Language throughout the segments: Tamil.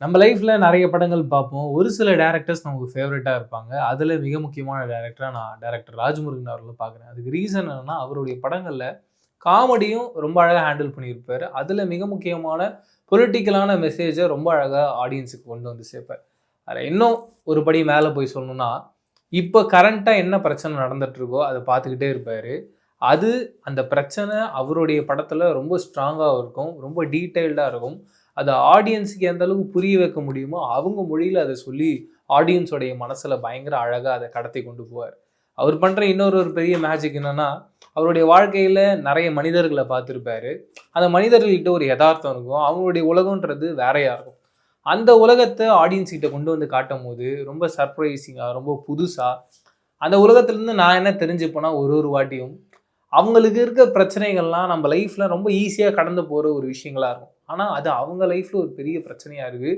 நம்ம லைஃப்ல நெறைய படங்கள் பார்ப்போம். ஒரு சில டைரக்டர்ஸ் நமக்கு ஃபேவரைட்டா இருப்பாங்க. அதுல மிக முக்கியமான டைரக்டரா நான் டைரக்டர் ராஜ்முருகன் அவர்கள பார்க்குறேன். அதுக்கு ரீசன் என்னன்னா, அவருடைய படங்கள்ல காமெடியும் ரொம்ப அழகா ஹேண்டில் பண்ணியிருப்பாரு. அதுல மிக முக்கியமான பொலிட்டிக்கலான மெசேஜ ரொம்ப அழகா ஆடியன்ஸுக்கு கொண்டு வந்து சேர்ப்பார். அதுல இன்னும் ஒரு படி மேல போய் சொல்லணும்னா, இப்ப கரண்ட்டா என்ன பிரச்சனை நடந்துட்டு இருக்கோ, அத பார்த்துக்கிட்டே இருப்பாரு. அது அந்த பிரச்சனை அவருடைய படத்துல ரொம்ப ஸ்ட்ராங்கா இருக்கும். ரொம்ப டீட்டெயில்டா இருக்கும். அத ஆடியன்ஸ்க்கு எந்த அளவுக்கு புரிய வைக்க முடியுமோ, அவங்க மொழியில அத சொல்லி ஆடியன்ஸோடைய மனசுல பயங்கர அழகா அத கடத்தி கொண்டு போவார். அவர் பண்ற ஒரு பெரிய மேஜிக் என்னன்னா, அவருடைய வாழ்க்கையில நெறைய மனிதர்கள பார்த்திருப்பாரு. அந்த மனிதர்கள்கிட்ட ஒரு எதார்த்தம் இருக்கும். அவங்களுடைய உலகம்ன்றது வேறையா இருக்கும். அந்த உலகத்த ஆடியன்ஸ் கிட்ட கொண்டு வந்து காட்டும்போது, ரொம்ப சர்ப்ரைசிங்கா, ரொம்ப புதுசா, அந்த உலகத்திலருந்து நான் என்ன தெரிஞ்சுப்பேன்னா, ஒரு ஒரு வாட்டியும் அவங்களுக்கு இருக்க பிரச்சனைகள்லாம் நம்ம லைஃப்ல ரொம்ப ஈஸியா கடந்து போற ஒரு விஷயங்களா இருக்கும். ஆனா, அது அவங்க லைஃப்ல ஒரு பெரிய பிரச்சனையா இருக்கு.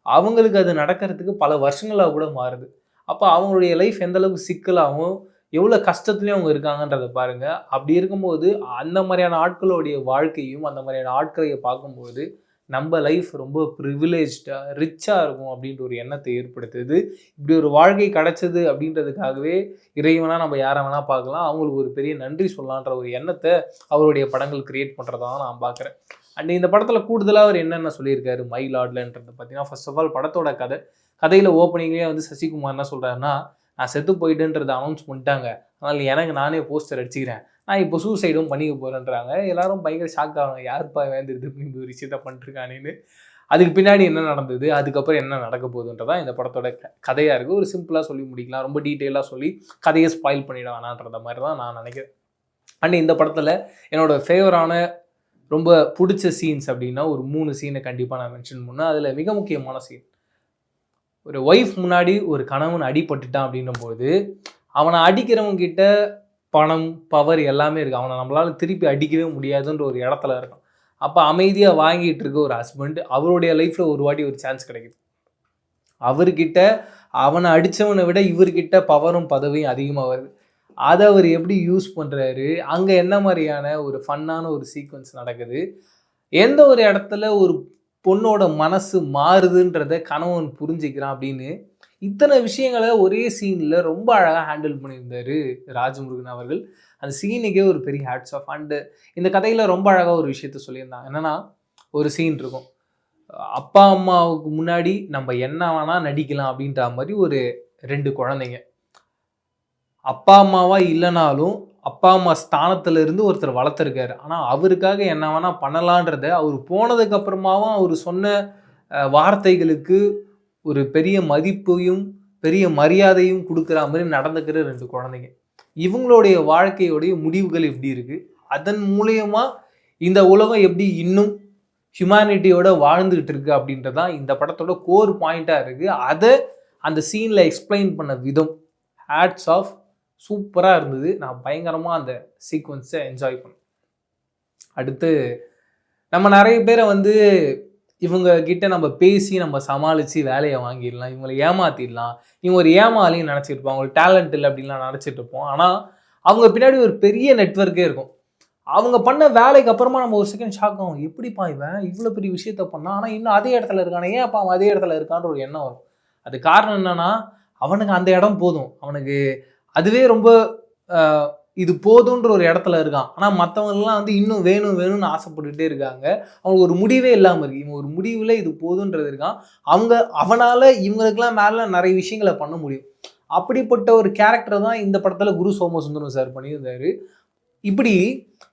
அவங்களுக்கு அது நடக்கிறதுக்கு பல வருஷங்களா கூட மாறுது. அப்ப அவங்களுடைய லைஃப் எந்த அளவுக்கு சிக்கலாவும், எவ்வளோ கஷ்டத்துலயும் அவங்க இருக்காங்கன்றத பாருங்க. அப்படி இருக்கும்போது, அந்த மாரியான ஆட்களுடைய வாழ்க்கையும், அந்த மாரியான ஆட்கள பார்க்கும்போது, நம்ப லைஃப் ரொம்ப பிரிவிலேஜ்டா, ரிச்சா இருக்கும் அப்படின்ற ஒரு எண்ணத்தை ஏற்படுத்துது. இப்படி ஒரு வாழ்க்கை கிடைச்சது அப்படின்றதுக்காகவே இறைவனா நம்ம யார வேணா பார்க்கலாம். அவங்களுக்கு ஒரு பெரிய நன்றி சொல்லலான்ற ஒரு எண்ணத்த அவருடைய படங்கள் கிரியேட் பண்றதா நான் பார்க்குறேன். அண்ட் இந்த படத்துல கூடுதலா அவர் என்னென்ன சொல்லியிருக்காரு மை லார்ட்லன்றது பார்த்தீங்கன்னா, ஃபர்ஸ்ட் ஆஃப் ஆல் படத்தோட கதை. கதையில ஓப்பனிங்லயே வந்து சசிகுமார் என்ன சொல்றாருன்னா, "நான் செத்து போயிட்டேன்றத அனௌன்ஸ் பண்ணிட்டாங்க. அதனால எனக்கு நானே போஸ்டர் அடிச்சுக்கிறேன். நான் இப்போ சூசைடும் பண்ணிக்க போறேன்றாங்க." எல்லாரும் பயங்கர ஷாக் ஆகுறாங்க. யாருப்பா இவன் இந்த இந்த ஒரு விஷயத்த பண்ணிட்டுருக்கானேன்னு. அதுக்கு பின்னாடி என்ன நடந்தது? அதுக்கப்புறம் என்ன நடக்க போகுதுன்றது தான் இந்த படத்தோட கதையா இருக்கு. ஒரு சிம்பிளா சொல்லி முடிக்கலாம். ரொம்ப டீட்டெயிலா சொல்லி கதைய ஸ்பாயில் பண்ணிட வேணான்றத மாரி தான் நான் நினைக்கிறேன். அண்ட் இந்த படத்துல என்னோட ஃபேவரான ரொம்ப புடிச்ச சீன்ஸ் அப்டின்னா, ஒரு 3 சீன கண்டிப்பா நான் மென்ஷன் பண்ணுவேன். அதுல மிக முக்கியமான சீன். ஒரு ஒய்ஃப் முன்னாடி ஒரு கணவன் அடிபட்டுட்டான் அப்டின்னும்போது, அவன அடிக்கிறவங்க கிட்ட பணம், பவர் எல்லாமே இருக்கு. அவன நம்மளால திருப்பி அடிக்கவே முடியாதுன்ற ஒரு இடத்துல இருக்கான். அப்ப அமைதியா வாங்கிட்டு இருக்க ஒரு ஹஸ்பண்ட், அவருடைய லைஃப்ல ஒரு வாட்டி ஒரு சான்ஸ் கிடைக்குது. அவர்கிட்ட அவன அடிச்சவன விட இவர்கிட்ட பவரும், பதவியும் அதிகமா வருது. அத அவரு எப்படி யூஸ் பண்றாரு? அங்க என்ன மாரியான ஒரு ஃபன்னான ஒரு சீக்வென்ஸ் நடக்குது? எந்த ஒரு இடத்துல ஒரு பொண்ணோட மனசு மாறுதுன்றத கணவன் புரிஞ்சுக்கிறான் அப்படின்னு, இத்தன விஷயங்கள ஒரே சீன்ல ரொம்ப அழகா ஹேண்டில் பண்ணியிருந்தாரு ராஜமுருகன் அவர்கள். அந்த சீனுக்கே ஒரு பெரிய ஹேட்ஸ் ஆஃப். அண்ட் இந்த கதையில ரொம்ப அழகா ஒரு விஷயத்த சொல்லியிருந்தாங்க. என்னன்னா, ஒரு சீன் இருக்கும். அப்பா, அம்மாவுக்கு முன்னாடி நம்ம என்ன வேணா நடிக்கலாம் அப்படின்ற மாரி ஒரு 2 குழந்தைங்க. அப்பா, அம்மாவா இல்லனாலும், அப்பா, அம்மா ஸ்தானத்துல இருந்து ஒருத்தர் வளர்த்துருக்காரு. ஆனா, அவருக்காக என்ன வேணா பண்ணலான்றத, அவரு போனதுக்கு அப்புறமாவும் அவரு சொன்ன வார்த்தைகளுக்கு ஒரு பெரிய மதிப்பையும், பெரிய மரியாதையும் குடுக்குற மாரி நடந்துக்கிற 2 குழந்தைங்க. இவங்களுடைய வாழ்க்கையுடைய முடிவுகள் எப்படி இருக்கு? அதன் மூலியமா இந்த உலகம் எப்படி இன்னும் ஹியூமானிட்டியோட வாழ்ந்துகிட்டு இருக்கு அப்படின்றது தான் இந்த படத்தோட கோர் பாயிண்ட்டா இருக்கு. அத அந்த சீன்ல எக்ஸ்ப்ளைன் பண்ண விதம், ஹேட்ஸ் ஆஃப் சூப்பரா இருந்தது. நான் பயங்கரமா அந்த சீக்வென்ஸ என்ஜாய் பண்ணேன். அடுத்து நம்ம நெறைய பேர வந்து இவங்க கிட்ட நம்ம பேசி நம்ம சமாளிச்சு வேலைய வாங்கிடலாம். இவங்கள ஏமாத்திடலாம். இவங்க ஒரு ஏமாளின்னு நெனச்சிருப்போம். அவங்களுக்கு டேலண்ட் இல்ல அப்படின்லாம் நெனச்சிட்டு இருப்போம். ஆனா, அவங்க பின்னாடி ஒரு பெரிய நெட்வொர்க்கே இருக்கும். அவங்க பண்ண வேலைக்கு அப்புறமா நம்ம ஒரு செகண்ட் ஷாக் ஆவோம். எப்படிப்பா இவன் இவ்ளோ பெரிய விஷயத்த பண்ணான். ஆனா, இன்னும் அதே இடத்துல இருக்கானே. ஏன் அப்ப அவன் அதே இடத்துல இருக்கான்ற ஒரு எண்ணம் வரும். அதுக்கு காரணம் என்னன்னா, அவனுக்கு அந்த இடம் போதும். அவனுக்கு அதுவே ரொம்ப அ இது போதுன்ற ஒரு இடத்துல இருக்கான். ஆனா மத்தவங்கலாம் வந்து இன்னும் வேணும் வேணும்னு ஆசைப்பட்டுட்டே இருக்காங்க. அவங்களுக்கு ஒரு முடிவே இல்லாம இருக்கு. இவன் ஒரு முடிவுல இது போதுன்றது இருக்கான். அவங்க அவனால இவங்களுக்கெல்லாம் மேல நெறைய விஷயங்கள பண்ண முடியும். அப்படிப்பட்ட ஒரு கேரக்டர் தான் இந்த படத்துல குரு சோமசுந்தரம் சார் பண்ணியிருந்தாரு. இப்படி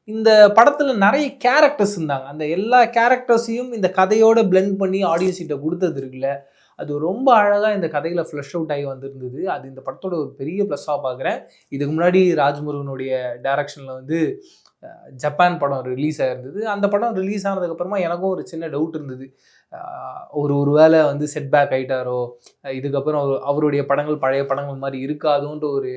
இந்த படத்துல நெறைய கேரக்டர்ஸ் இருந்தாங்க. அந்த எல்லா கேரக்டர்ஸையும் இந்த கதையோட பிளெண்ட் பண்ணி ஆடியன்ஸ் கிட்ட குடுத்தது இருக்குல்ல. அது ரொம்ப அழகா இந்த கதையில ஃப்ளஷ் அவுட் ஆகி வந்திருந்தது. அது இந்த படத்தோட ஒரு பெரிய ப்ளஸ்ஸா பார்க்குறேன். இதுக்கு முன்னாடி ராஜ்முருகனுடைய டைரக்ஷன்ல வந்து ஜப்பான் படம் ரிலீஸ் ஆயிருந்தது. அந்த படம் ரிலீஸ் ஆனதுக்கு அப்புறமா எனக்கும் ஒரு சின்ன டவுட் இருந்தது. அ ஒரு வேள வந்து செட் பேக் ஆயிட்டாரோ! இதுக்கப்புறம் அவருடைய படங்கள் பழைய படங்கள் மாரி இருக்காதோன்ற ஒரு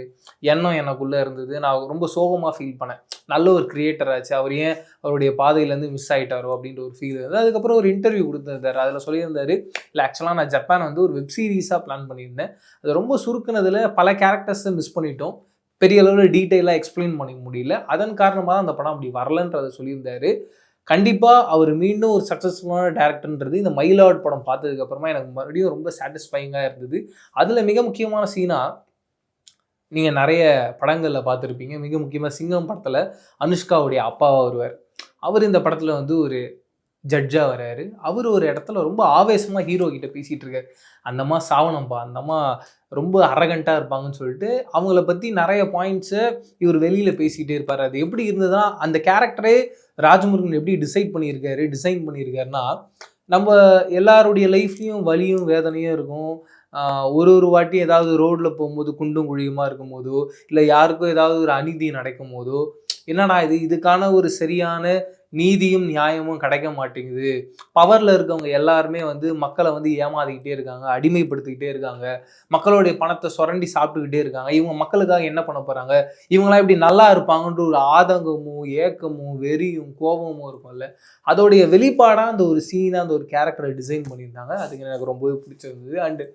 எண்ணம் எனக்குள்ள இருந்தது. நான் ரொம்ப சோகமா ஃபீல் பண்ணேன். நல்ல ஒரு கிரியேட்டர் ஆச்சு. அவர் ஏன் அவருடைய பாதையிலேருந்து மிஸ் ஆயிட்டாரோ! அப்டின்ற ஒரு ஃபீல் இருந்தது. அதுக்கப்புறம் ஒரு இன்டர்வியூ குடுத்திருந்தாரு. அதில சொல்லியிருந்தாரு, இல்ல ஆக்சுவலா நான் ஜப்பான் வந்து ஒரு வெப் சீரிஸா பிளான் பண்ணியிருந்தேன். அது ரொம்ப சுருக்குனதுல பல கேரக்டர்ஸ மிஸ் பண்ணிட்டோம். பெரிய அளவுல டீட்டெயிலா எக்ஸ்ப்ளைன் பண்ணிக்க முடியல. அதன் காரணமா தான் அந்த படம் அப்படி வரலன்றத சொல்லியிருந்தாரு. கண்டிப்பாக அவர் மீண்டும் ஒரு சக்ஸஸ்ஃபுல்லான டேரக்டர்ன்றது இந்த மயிலாட் படம் பார்த்ததுக்கப்புறமா எனக்கு மறுபடியும் ரொம்ப சாட்டிஸ்ஃபைங்காக இருந்தது. அதில் மிக முக்கியமான சீனா நீங்கள் நிறைய படங்களில் பார்த்துருப்பீங்க. மிக முக்கியமாக சிங்கம் படத்தில் அனுஷ்காவுடைய அப்பாவா வருவார். அவர் இந்த படத்தில் வந்து ஒரு ஜட்ஜா வராரு. அவர் ஒரு இடத்துல ரொம்ப ஆவேசமா ஹீரோ கிட்ட பேசிட்டு இருக்காரு. அந்த அம்மா சாவனம்பா, அந்த அம்மா ரொம்ப அரகண்டா இருப்பாங்கன்னு சொல்லிட்டு அவங்கள பத்தி நிறைய பாயிண்ட்ஸை இவர் வெளியில பேசிக்கிட்டே இருப்பாரு. அது எப்படி இருந்ததுன்னா அந்த கேரக்டரே ராஜமுருகன் எப்படி டிசைன் பண்ணியிருக்காருன்னா நம்ம எல்லாருடைய லைஃப்லையும் வலியும் வேதனையும் இருக்கும். ஒரு வாட்டி ஏதாவது ரோட்ல போகும்போது குண்டும் குழியுமா இருக்கும் போதோ, இல்லை யாருக்கும் ஏதாவது ஒரு அநீதி நடக்கும் போதோ, என்னடா இதுக்கான ஒரு சரியான நீதியும் நியாயமும் கிடைக்க மாட்டேங்குது. பவர்ல இருக்கவங்க எல்லாருமே வந்து மக்களை வந்து ஏமாத்திக்கிட்டே இருக்காங்க, அடிமைப்படுத்திக்கிட்டே இருக்காங்க, மக்களுடைய பணத்தை சுரண்டி சாப்பிட்டுக்கிட்டே இருக்காங்க. இவங்க மக்களுக்காக என்ன பண்ண போறாங்க, இவங்களாம் இப்படி நல்லா இருப்பாங்கன்ற ஒரு ஆதங்கமும் ஏக்கமும் வெறியும் கோபமும் இருக்கும்ல, அதோடைய வெளிப்பாடா அந்த ஒரு சீனா அந்த ஒரு கேரக்டரை டிசைன் பண்ணியிருந்தாங்க. அதுக்கு எனக்கு ரொம்பவே பிடிச்சிருந்தது. அண்டு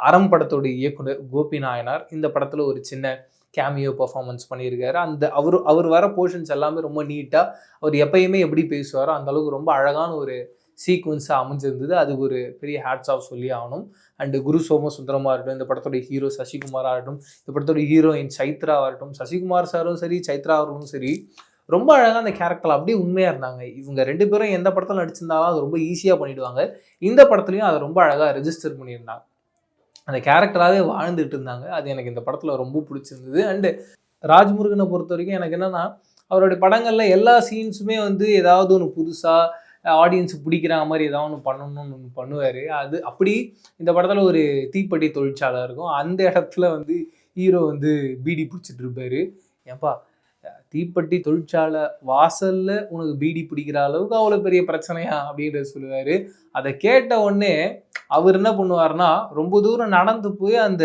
அறம் படத்தோடைய இயக்குனர் கோபி நாயனார் இந்த படத்துல ஒரு சின்ன கேமியோ பர்ஃபார்மன்ஸ் பண்ணியிருக்காரு. அந்த அவர் வர போர்ஷன்ஸ் எல்லாமே ரொம்ப நீட்டாக அவர் எப்பயுமே எப்படி பேசுவாரோ அந்த அளவுக்கு ரொம்ப அழகான ஒரு சீக்வன்ஸாக அமைஞ்சிருந்தது. அதுக்கு ஒரு பெரிய ஹேட்ஸ் ஆஃப் சொல்லி ஆகணும். அண்டு குரு சோமசுந்தரமாக இருக்கட்டும், இந்த படத்தோடைய ஹீரோ சசிகுமாராக இருக்கட்டும், இந்த படத்தோடைய ஹீரோயின் சைத்ராவாக இருக்கட்டும், சசிகுமார் சாரும் சரி சைத்ரா அவர்களும் சரி ரொம்ப அழகாக அந்த கேரக்டர் அப்படியே உண்மையாக இருந்தாங்க. இவங்க 2 பேரும் எந்த படத்தில் நடிச்சிருந்தாலும் அது ரொம்ப ஈஸியாக பண்ணிவிடுவாங்க. இந்த படத்துலையும் அதை ரொம்ப அழகாக ரெஜிஸ்டர் பண்ணியிருந்தாங்க. அந்த கேரக்டராகவே வாழ்ந்துட்டு இருந்தாங்க. அது எனக்கு இந்த படத்தில் ரொம்ப பிடிச்சிருந்தது. அண்டு ராஜ்முருகனை பொறுத்த வரைக்கும் எனக்கு என்னென்னா அவருடைய படங்களில் எல்லா சீன்ஸுமே வந்து ஏதாவது ஒன்று புதுசாக ஆடியன்ஸுக்கு பிடிக்கிற மாதிரி ஏதாவது ஒன்று பண்ணணும்னு ஒன்று பண்ணுவார். அது அப்படி இந்த படத்தில் ஒரு தீப்பெட்டி தொழிற்சாலை இருக்கும். அந்த இடத்துல வந்து ஹீரோ வந்து பீடி பிடிச்சிட்டு இருப்பார். ஏன்பா தீப்பெட்டி தொழிற்சாலை வாசலில் உனக்கு பீடி பிடிக்கிற அளவுக்கு அவ்வளோ பெரிய பிரச்சனையா அப்படின்றத சொல்லுவார். அதை கேட்ட உடனே அவர் என்ன பண்ணுவார்னா ரொம்ப தூரம் நடந்து போய் அந்த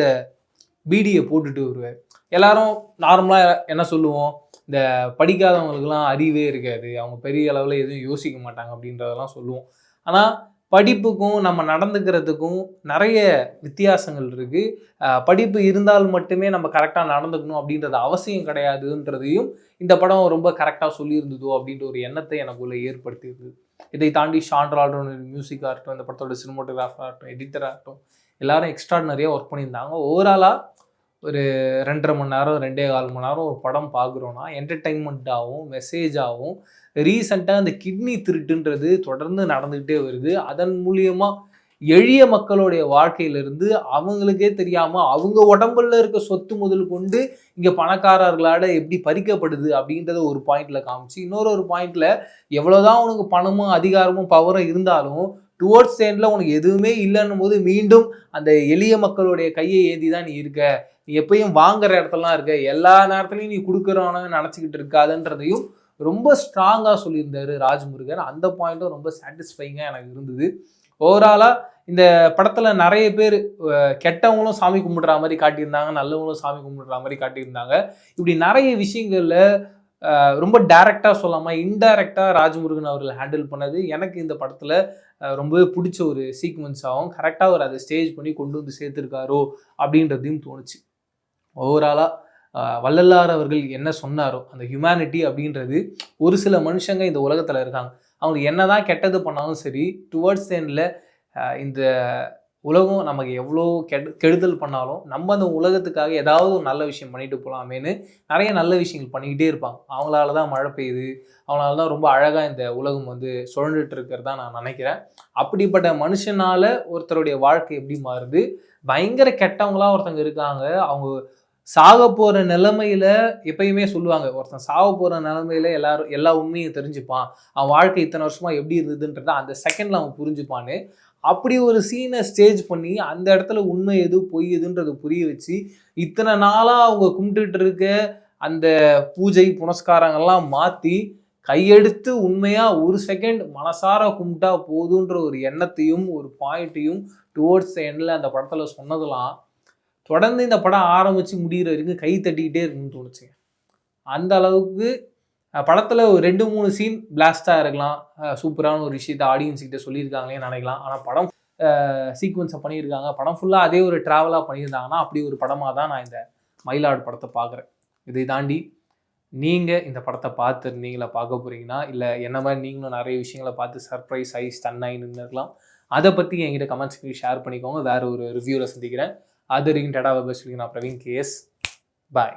பீடியை போட்டுட்டு வருவார். எல்லாரும் நார்மலாக என்ன சொல்லுவோம், இந்த படிக்காதவங்களுக்குலாம் அறிவே இருக்காது, அவங்க பெரிய அளவில் எதுவும் யோசிக்க மாட்டாங்க அப்படின்றதெல்லாம் சொல்லுவோம். ஆனால் படிப்புக்கும் நம்ம நடந்துக்கிறதுக்கும் நிறைய வித்தியாசங்கள் இருக்குது. படிப்பு இருந்தால் மட்டுமே நம்ம கரெக்டாக நடந்துக்கணும் அப்படின்றது அவசியம் கிடையாதுன்றதையும் இந்த படம் ரொம்ப கரெக்டாக சொல்லியிருந்ததோ அப்படின்ற ஒரு எண்ணத்தை எனக்குள்ளே ஏற்படுத்தியிருந்தது. இதை தாண்டி ஷாண்ட்ரால்டோட மியூசிக்காக இருக்கட்டும், இந்த படத்தோட சினிமோட்டோகிராஃபராக இருக்கட்டும், எடிட்டராக இருக்கட்டும், எல்லாரும் எக்ஸ்ட்ராடினரியாக ஒர்க் பண்ணியிருந்தாங்க. ஓவராலாக ஒரு 2.5 மணி நேரம் 2.25 மணி நேரம் ஒரு படம் பார்க்குறோன்னா என்டர்டெயின்மெண்ட்டாகவும் மெசேஜாகவும் ரீசெண்டாக அந்த கிட்னி திருட்டுன்றது தொடர்ந்து நடந்துக்கிட்டே வருது. அதன் மூலியமாக எளிய மக்களுடைய வாழ்க்கையிலிருந்து அவங்களுக்கே தெரியாமல் அவங்க உடம்புல இருக்க சொத்து முதல் கொண்டு இங்கே பணக்காரர்களால் எப்படி பறிக்கப்படுது அப்படின்றத ஒரு பாயிண்டில் காமிச்சு, இன்னொரு பாயிண்டில் எவ்வளோதான் உனக்கு பணமும் அதிகாரமும் பவரும் இருந்தாலும் டுவோர்ட்ஸ் எண்டில் உனக்கு எதுவுமே இல்லைன்னும் போது மீண்டும் அந்த எளிய மக்களுடைய கையை ஏந்தி தான் நீ இருக்க, நீ எப்பயும் வாங்குற இடத்துலலாம் இருக்க, எல்லா நேரத்துலையும் நீ கொடுக்குறவனு நினச்சிக்கிட்டு இருக்காதுன்றதையும் ரொம்ப ஸ்ட்ராங்காக சொல்லியிருந்தாரு ராஜ்முருகன். அந்த பாயிண்ட்டும் ரொம்ப சாட்டிஸ்ஃபைங்காக எனக்கு இருந்தது. ஓவராலாக இந்த படத்தில் நிறைய பேர் கெட்டவங்களும் சாமி கும்பிடுற மாதிரி காட்டியிருந்தாங்க, நல்லவங்களும் சாமி கும்பிடுற மாதிரி காட்டியிருந்தாங்க. இப்படி நிறைய விஷயங்களில் ரொம்ப டைரக்டாக சொல்லாமல் இன்டைரக்டாக ராஜ்முருகன் அவர்கள் ஹேண்டில் பண்ணது எனக்கு இந்த படத்தில் ரொம்பவே பிடிச்ச ஒரு சீக்வன்ஸாகவும் கரெக்டாக அவர் அதை ஸ்டேஜ் பண்ணி கொண்டு வந்து சேர்த்துருக்காரோ அப்படின்றதையும் தோணுச்சு. ஓவராலாக வள்ளலார் அவர்கள் என்ன சொன்னாரோ அந்த ஹியூமனிட்டி அப்படின்றது ஒரு சில மனுஷங்க இந்த உலகத்தில் இருக்காங்க, அவங்க என்னதான் கெட்டது பண்ணாலும் சரி டுவர்ட்ஸ் எண்டில் இந்த உலகம் நமக்கு எவ்வளோ கெடுதல் பண்ணாலும் நம்ம அந்த உலகத்துக்காக ஏதாவது ஒரு நல்ல விஷயம் பண்ணிட்டு போகலாமேன்னு நிறைய நல்ல விஷயங்கள் பண்ணிக்கிட்டே இருப்பாங்க. அவங்களால தான் மழை பெய்யுது, அவங்களால தான் ரொம்ப அழகாக இந்த உலகம் வந்து சுழண்டுட்டு இருக்கிறதா நான் நினைக்கிறேன். அப்படிப்பட்ட மனுஷனால் ஒருத்தருடைய வாழ்க்கை எப்படி மாறுது, பயங்கர கெட்டவங்களா ஒருத்தங்க இருக்காங்க, அவங்க சாக போகிற நிலைமையில் எப்பயுமே சொல்லுவாங்க, ஒருத்தன் சாக போகிற நிலைமையில் எல்லா உண்மையும் தெரிஞ்சுப்பான், அவன் வாழ்க்கை இத்தனை வருஷமாக எப்படி இருந்ததுன்றத அந்த செகண்டில் அவன் புரிஞ்சுப்பான்னு. அப்படி ஒரு சீனை ஸ்டேஜ் பண்ணி அந்த இடத்துல உண்மை எது பொய் எதுன்றது புரிய வச்சு இத்தனை நாளாக அவங்க கும்பிட்டுட்டு இருக்க அந்த பூஜை புனஸ்காரங்கள்லாம் மாற்றி கையெடுத்து உண்மையாக ஒரு செகண்ட் மனசார கும்பிட்டா போதுன்ற ஒரு எண்ணத்தையும் ஒரு பாயிண்ட்டையும் டுவோர்ட்ஸ் எண்டில் அந்த படத்தில் சொன்னதெல்லாம் தொடர்ந்து இந்த படம் ஆரம்பித்து முடிகிற வரைக்கும் கை தட்டிக்கிட்டே இருக்குன்னு தோணுச்சுங்க. அந்த அளவுக்கு படத்தில் ஒரு 2-3 சீன் பிளாஸ்டாக இருக்கலாம், சூப்பரான ஒரு விஷயத்தை ஆடியன்ஸ் கிட்ட சொல்லியிருக்காங்களே நினைக்கலாம். ஆனால் படம் சீக்வன்ஸை பண்ணியிருக்காங்க, படம் ஃபுல்லாக அதே ஒரு ட்ராவலாக பண்ணியிருந்தாங்கன்னா அப்படி ஒரு படமாக தான் நான் இந்த மயிலாடு படத்தை பார்க்குறேன். இதை தாண்டி நீங்கள் இந்த படத்தை பார்த்துருந்தீங்களா, பார்க்க போகிறீங்கன்னா, இல்லை என்ன மாதிரி நீங்களும் நிறைய விஷயங்களை பார்த்து சர்ப்ரைஸ் ஆகி ஸ்டன் ஆகி நின்றுருக்கலாம். அதை பற்றி என்கிட்ட கமெண்ட்ஸ் ஷேர் பண்ணிக்கோங்க. வேறு ஒரு ரிவ்யூவில் சந்திக்கிறேன். அது வரைக்கும் டாடா பை பை சொல்லி நான் பிரவீன் கேஎஸ். பாய்.